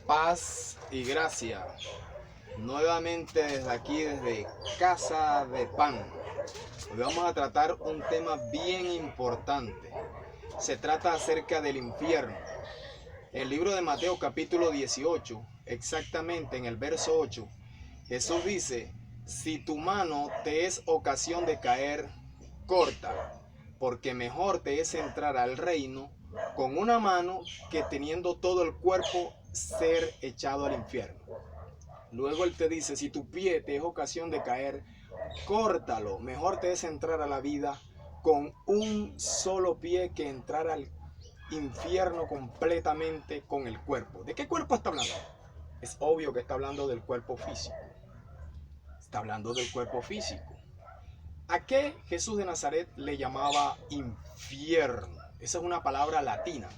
Paz y gracia. Nuevamente desde aquí, desde Casa de Pan. Hoy vamos a tratar un tema bien importante. Se trata acerca del infierno. El libro de Mateo capítulo 18, exactamente en el verso 8, Jesús dice: si tu mano te es ocasión de caer, córtala, porque mejor te es entrar al reino con una mano que teniendo todo el cuerpo ser echado al infierno. Luego él te dice: si tu pie te es ocasión de caer, córtalo, mejor te es entrar a la vida con un solo pie que entrar al infierno completamente con el cuerpo. ¿De qué cuerpo está hablando? Es obvio que está hablando del cuerpo físico. Está hablando del cuerpo físico. ¿A qué Jesús de Nazaret le llamaba infierno? Esa es una palabra latina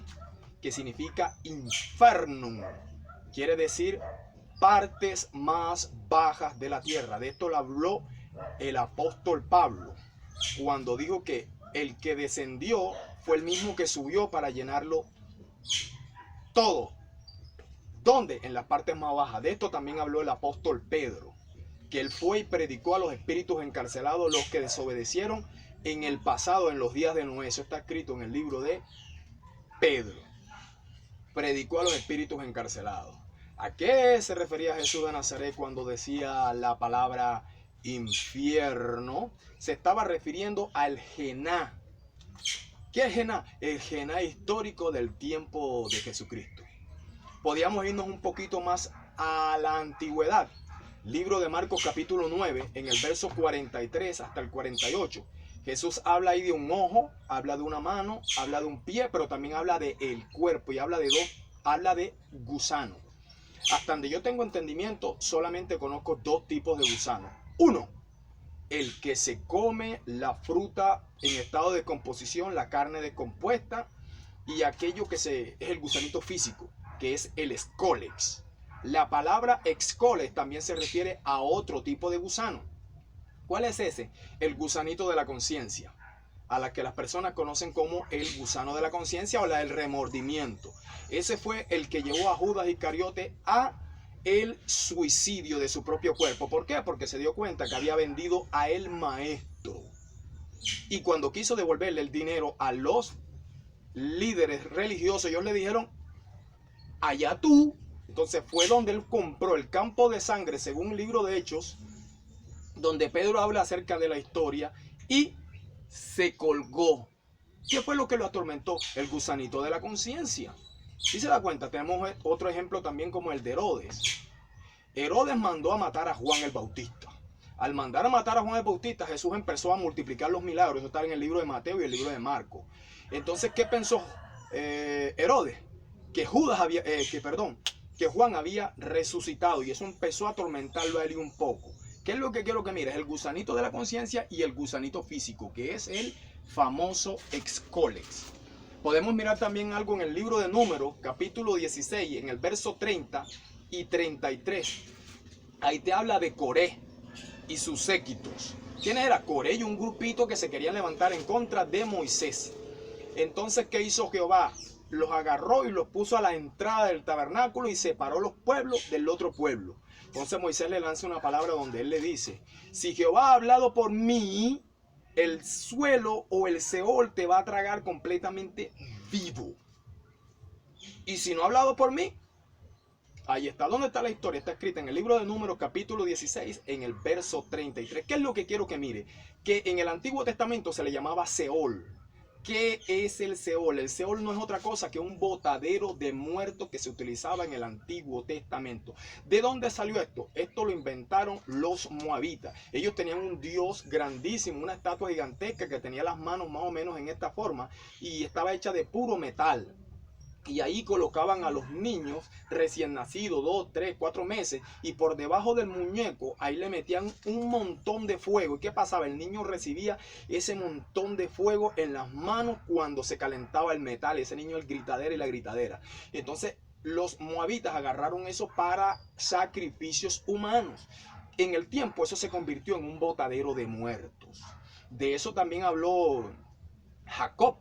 que significa infernum. Quiere decir partes más bajas de la tierra. De esto lo habló el apóstol Pablo cuando dijo que el que descendió fue el mismo que subió para llenarlo todo. ¿Dónde? En las partes más bajas. De esto también habló el apóstol Pedro, que él fue y predicó a los espíritus encarcelados, los que desobedecieron en el pasado, en los días de Noé. Eso está escrito en el libro de Pedro. Predicó a los espíritus encarcelados. ¿A qué se refería Jesús de Nazaret cuando decía la palabra infierno? Se estaba refiriendo al Gená. ¿Qué es Gená? El Gená histórico del tiempo de Jesucristo. Podíamos irnos un poquito más a la antigüedad. Libro de Marcos capítulo 9, en el verso 43 hasta el 48. Jesús habla ahí de un ojo, habla de una mano, habla de un pie, pero también habla de el cuerpo y habla de gusano. Hasta donde yo tengo entendimiento, solamente conozco dos tipos de gusano. Uno, el que se come la fruta en estado de descomposición, la carne descompuesta, y aquello que es el gusanito físico, que es el Scolex. La palabra Scolex también se refiere a otro tipo de gusano. ¿Cuál es ese? El gusanito de la conciencia, a la que las personas conocen como el gusano de la conciencia o la del remordimiento. Ese fue el que llevó a Judas Iscariote a el suicidio de su propio cuerpo. ¿Por qué? Porque se dio cuenta que había vendido a el maestro. Y cuando quiso devolverle el dinero a los líderes religiosos, ellos le dijeron: allá tú. Entonces fue donde él compró el campo de sangre, según el libro de Hechos, donde Pedro habla acerca de la historia, y se colgó. ¿Qué fue lo que lo atormentó? El gusanito de la conciencia. Si se da cuenta, tenemos otro ejemplo también como el de Herodes. Herodes mandó a matar a Juan el Bautista. Al mandar a matar a Juan el Bautista, Jesús empezó a multiplicar los milagros. Eso está en el libro de Mateo y el libro de Marcos. Entonces, ¿qué pensó Herodes? Que Juan había resucitado, y eso empezó a atormentarlo a él un poco. ¿Qué es lo que quiero que mires? El gusanito de la conciencia y el gusanito físico, que es el famoso Scolex. Podemos mirar también algo en el libro de Números, capítulo 16, en el verso 30 y 33. Ahí te habla de Coré y sus séquitos. ¿Quién era? Coré y un grupito que se querían levantar en contra de Moisés. Entonces, ¿qué hizo Jehová? Los agarró y los puso a la entrada del tabernáculo y separó los pueblos del otro pueblo. Entonces Moisés le lanza una palabra donde él le dice: si Jehová ha hablado por mí, el suelo o el Seol te va a tragar completamente vivo. Y si no ha hablado por mí, ahí está. ¿Dónde está la historia? Está escrita en el libro de Números capítulo 16, en el verso 33. ¿Qué es lo que quiero que mire? Que en el Antiguo Testamento se le llamaba Seol. ¿Qué es el Seol? El Seol no es otra cosa que un botadero de muertos que se utilizaba en el Antiguo Testamento. ¿De dónde salió esto? Esto lo inventaron los moabitas. Ellos tenían un dios grandísimo, una estatua gigantesca que tenía las manos más o menos en esta forma y estaba hecha de puro metal. Y ahí colocaban a los niños recién nacidos, 2, 3, 4 meses, y por debajo del muñeco ahí le metían un montón de fuego. ¿Y qué pasaba? El niño recibía ese montón de fuego en las manos cuando se calentaba el metal. Ese niño, el gritadera y la gritadera. Entonces los moabitas agarraron eso para sacrificios humanos. En el tiempo eso se convirtió en un botadero de muertos. De eso también habló Jacob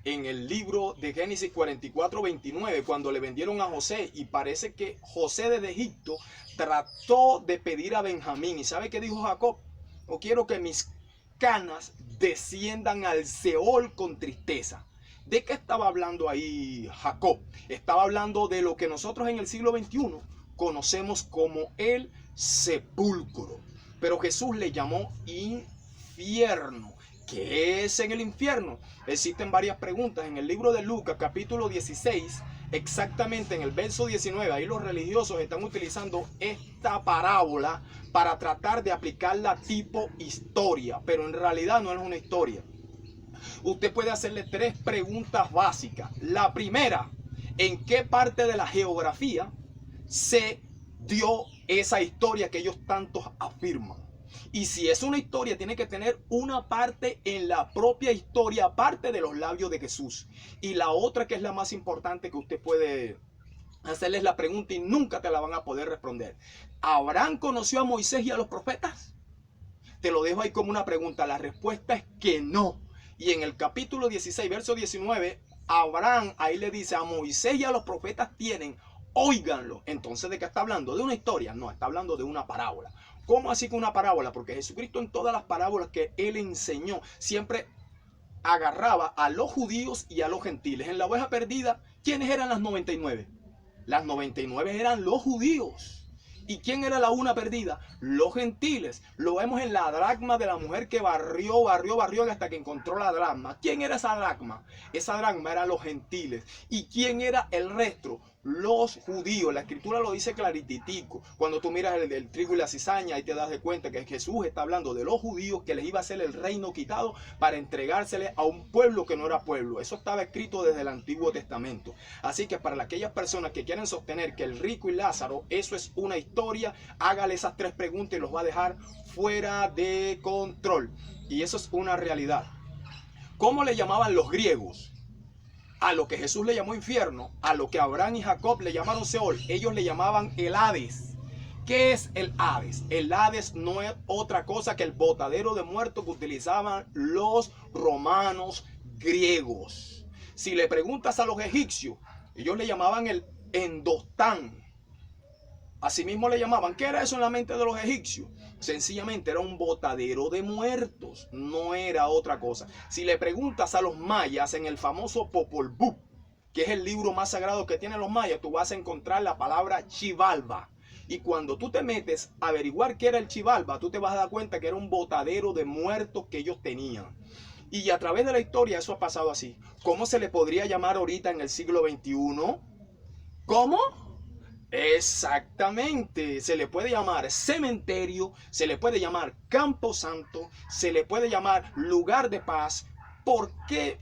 en el libro de Génesis 44:29, cuando le vendieron a José, y parece que José desde Egipto trató de pedir a Benjamín. ¿Y sabe qué dijo Jacob? No quiero que mis canas desciendan al Seol con tristeza. ¿De qué estaba hablando ahí Jacob? Estaba hablando de lo que nosotros en el siglo XXI conocemos como el sepulcro. Pero Jesús le llamó infierno. ¿Qué es en el infierno? Existen varias preguntas. En el libro de Lucas, capítulo 16, exactamente en el verso 19, ahí los religiosos están utilizando esta parábola para tratar de aplicarla tipo historia, pero en realidad no es una historia. Usted puede hacerle 3 preguntas básicas. La primera, ¿en qué parte de la geografía se dio esa historia que ellos tantos afirman? Y si es una historia, tiene que tener una parte en la propia historia, aparte de los labios de Jesús. Y la otra, que es la más importante, que usted puede hacerles la pregunta y nunca te la van a poder responder. ¿Abraham conoció a Moisés y a los profetas? Te lo dejo ahí como una pregunta. La respuesta es que no. Y en el capítulo 16, verso 19, Abraham ahí le dice: a Moisés y a los profetas tienen, óiganlo. Entonces, ¿de qué está hablando? ¿De una historia? No, está hablando de una parábola. ¿Cómo así que una parábola? Porque Jesucristo, en todas las parábolas que él enseñó, siempre agarraba a los judíos y a los gentiles. En la oveja perdida, ¿quiénes eran las 99? Las 99 eran los judíos. ¿Y quién era la una perdida? Los gentiles. Lo vemos en la dracma de la mujer que barrió hasta que encontró la dracma. ¿Quién era esa dracma? Esa dracma eran los gentiles. ¿Y quién era el resto? Los judíos. La escritura lo dice clarititico. Cuando tú miras el trigo y la cizaña, ahí te das de cuenta que Jesús está hablando de los judíos, que les iba a hacer el reino quitado para entregársele a un pueblo que no era pueblo. Eso estaba escrito desde el Antiguo Testamento. Así que para aquellas personas que quieren sostener que el rico y Lázaro, eso es una historia, hágale esas 3 preguntas y los va a dejar fuera de control. Y eso es una realidad. ¿Cómo le llamaban los griegos a lo que Jesús le llamó infierno, a lo que Abraham y Jacob le llamaron Seol? Ellos le llamaban el Hades. ¿Qué es el Hades? El Hades no es otra cosa que el botadero de muertos que utilizaban los romanos griegos. Si le preguntas a los egipcios, ellos le llamaban el Endostán. Asimismo le llamaban. ¿Qué era eso en la mente de los egipcios? Sencillamente era un botadero de muertos, no era otra cosa. Si le preguntas a los mayas en el famoso Popol Vuh, que es el libro más sagrado que tienen los mayas, tú vas a encontrar la palabra Xibalba. Y cuando tú te metes a averiguar qué era el Xibalba, tú te vas a dar cuenta que era un botadero de muertos que ellos tenían. Y a través de la historia eso ha pasado así. ¿Cómo se le podría llamar ahorita en el siglo XXI? ¿Cómo? Exactamente, se le puede llamar cementerio, se le puede llamar camposanto, se le puede llamar lugar de paz. ¿Por qué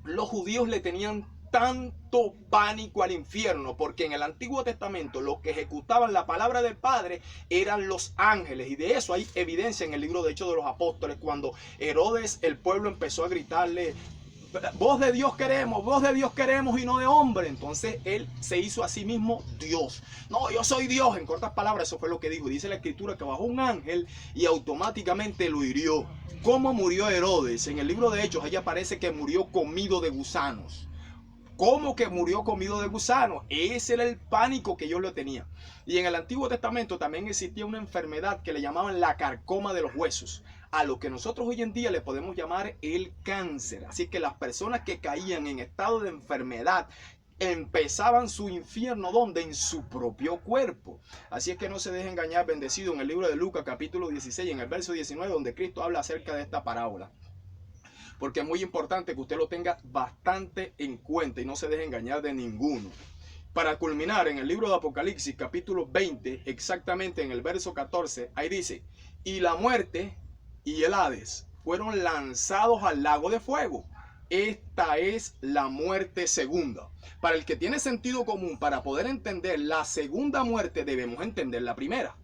los judíos le tenían tanto pánico al infierno? Porque en el Antiguo Testamento los que ejecutaban la palabra del Padre eran los ángeles, y de eso hay evidencia en el libro de Hechos de los Apóstoles, cuando Herodes, el pueblo empezó a gritarle: voz de Dios queremos y no de hombre. Entonces él se hizo a sí mismo Dios. No, yo soy Dios. En cortas palabras, eso fue lo que dijo. Dice la escritura que bajó un ángel y automáticamente lo hirió. ¿Cómo murió Herodes? En el libro de Hechos, allá aparece que murió comido de gusanos. ¿Cómo que murió comido de gusanos? Ese era el pánico que ellos le tenían. Y en el Antiguo Testamento también existía una enfermedad que le llamaban la carcoma de los huesos, a lo que nosotros hoy en día le podemos llamar el cáncer. Así que las personas que caían en estado de enfermedad empezaban su infierno, ¿dónde? En su propio cuerpo. Así es que no se deje engañar, bendecido, en el libro de Lucas capítulo 16, en el verso 19, donde Cristo habla acerca de esta parábola. Porque es muy importante que usted lo tenga bastante en cuenta y no se deje engañar de ninguno. Para culminar, en el libro de Apocalipsis capítulo 20, exactamente en el verso 14, ahí dice: y la muerte y el Hades fueron lanzados al lago de fuego. Esta es la muerte segunda. Para el que tiene sentido común, para poder entender la segunda muerte, debemos entender la primera.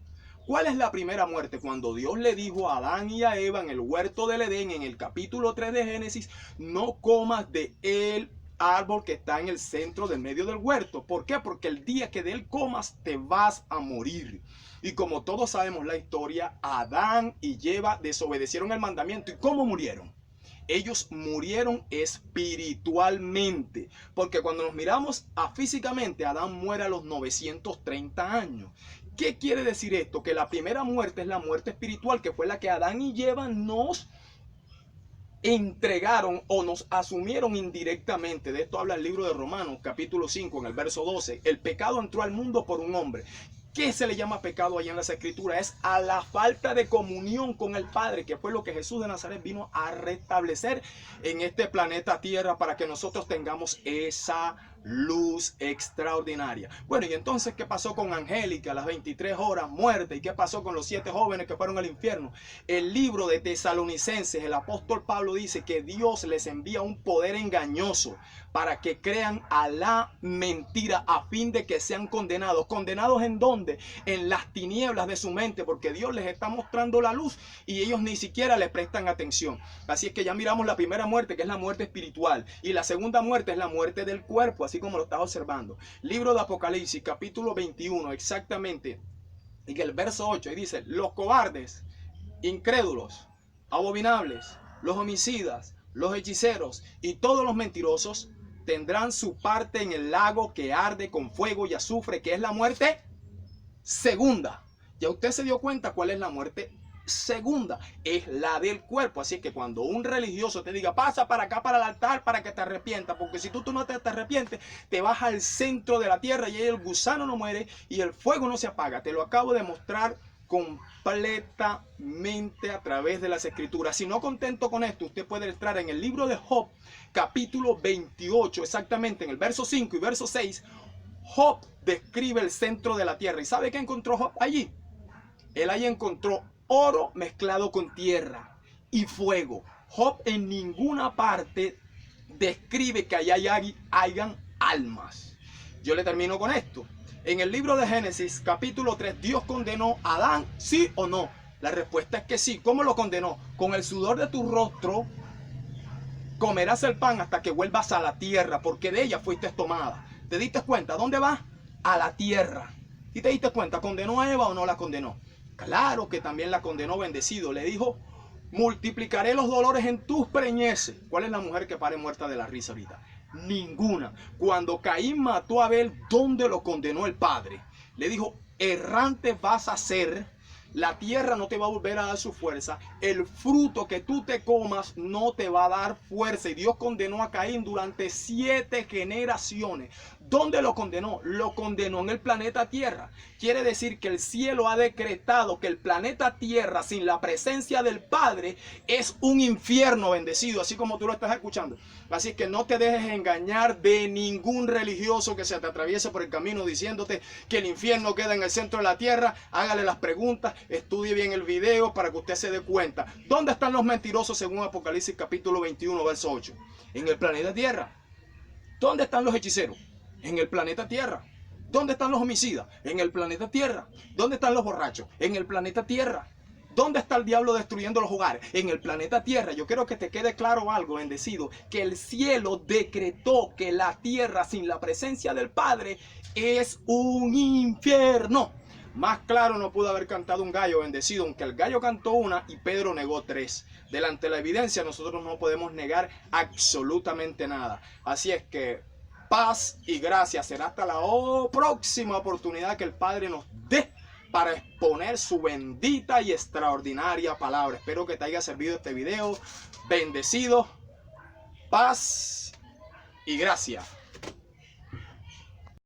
¿Cuál es la primera muerte? Cuando Dios le dijo a Adán y a Eva en el huerto del Edén, en el capítulo 3 de Génesis: no comas de el árbol que está en el centro del medio del huerto. ¿Por qué? Porque el día que de él comas te vas a morir. Y como todos sabemos la historia, Adán y Eva desobedecieron el mandamiento. ¿Y cómo murieron? Ellos murieron espiritualmente. Porque cuando nos miramos físicamente, Adán muere a los 930 años. ¿Qué quiere decir esto? Que la primera muerte es la muerte espiritual, que fue la que Adán y Eva nos entregaron o nos asumieron indirectamente. De esto habla el libro de Romanos, capítulo 5, en el verso 12. El pecado entró al mundo por un hombre. ¿Qué se le llama pecado allá en las escrituras? Es a la falta de comunión con el Padre, que fue lo que Jesús de Nazaret vino a restablecer en este planeta Tierra para que nosotros tengamos esa luz extraordinaria. Bueno, y entonces, ¿qué pasó con Angélica a las 23 horas muerta? ¿Y qué pasó con los 7 jóvenes que fueron al infierno? El libro de Tesalonicenses, el apóstol Pablo dice que Dios les envía un poder engañoso para que crean a la mentira, a fin de que sean condenados. ¿Condenados en dónde? En las tinieblas de su mente, porque Dios les está mostrando la luz y ellos ni siquiera le prestan atención. Así es que ya miramos la primera muerte, que es la muerte espiritual, y la segunda muerte es la muerte del cuerpo, así como lo estás observando. Libro de Apocalipsis, capítulo 21, exactamente, y el verso 8, y dice: los cobardes, incrédulos, abominables, los homicidas, los hechiceros y todos los mentirosos tendrán su parte en el lago que arde con fuego y azufre, que es la muerte segunda. Ya usted se dio cuenta cuál es la muerte segunda, es la del cuerpo. Así que cuando un religioso te diga: pasa para acá, para el altar, para que te arrepientas, porque si tú no te arrepientes, te vas al centro de la tierra y ahí el gusano no muere y el fuego no se apaga. Te lo acabo de mostrar completamente a través de las escrituras. Si no contento con esto, usted puede entrar en el libro de Job, capítulo 28, exactamente en el verso 5 y verso 6. Job describe el centro de la tierra. ¿Y sabe qué encontró Job allí? Él ahí encontró oro mezclado con tierra y fuego. Job en ninguna parte describe que allá hayan almas. Yo le termino con esto. En el libro de Génesis, capítulo 3, ¿Dios condenó a Adán, sí o no? La respuesta es que sí. ¿Cómo lo condenó? Con el sudor de tu rostro comerás el pan hasta que vuelvas a la tierra, porque de ella fuiste tomada. ¿Te diste cuenta? ¿Dónde vas? A la tierra. ¿Y te diste cuenta? ¿Condenó a Eva o no la condenó? Claro que también la condenó, bendecido. Le dijo: multiplicaré los dolores en tus preñeces. ¿Cuál es la mujer que pare muerta de la risa ahorita? Ninguna. Cuando Caín mató a Abel, ¿dónde lo condenó el Padre? Le dijo: errante vas a ser, la tierra no te va a volver a dar su fuerza, el fruto que tú te comas no te va a dar fuerza. Y Dios condenó a Caín durante 7 generaciones. ¿Dónde lo condenó? Lo condenó en el planeta Tierra. Quiere decir que el cielo ha decretado que el planeta Tierra sin la presencia del Padre es un infierno, bendecido, así como tú lo estás escuchando. Así que no te dejes engañar de ningún religioso que se te atraviese por el camino diciéndote que el infierno queda en el centro de la tierra. Hágale las preguntas, estudie bien el video para que usted se dé cuenta. ¿Dónde están los mentirosos según Apocalipsis capítulo 21, verso 8? En el planeta Tierra. ¿Dónde están los hechiceros? En el planeta Tierra. ¿Dónde están los homicidas? En el planeta Tierra. ¿Dónde están los borrachos? En el planeta Tierra. ¿Dónde está el diablo destruyendo los hogares? En el planeta Tierra. Yo quiero que te quede claro algo, bendecido, que el cielo decretó que la tierra sin la presencia del Padre es un infierno. Más claro no pudo haber cantado un gallo, bendecido, aunque el gallo cantó una y Pedro negó 3. Delante de la evidencia nosotros no podemos negar absolutamente nada. Así es que paz y gracia. Será hasta la próxima oportunidad que el Padre nos dé para exponer su bendita y extraordinaria palabra. Espero que te haya servido este video. Bendecido, paz y gracia.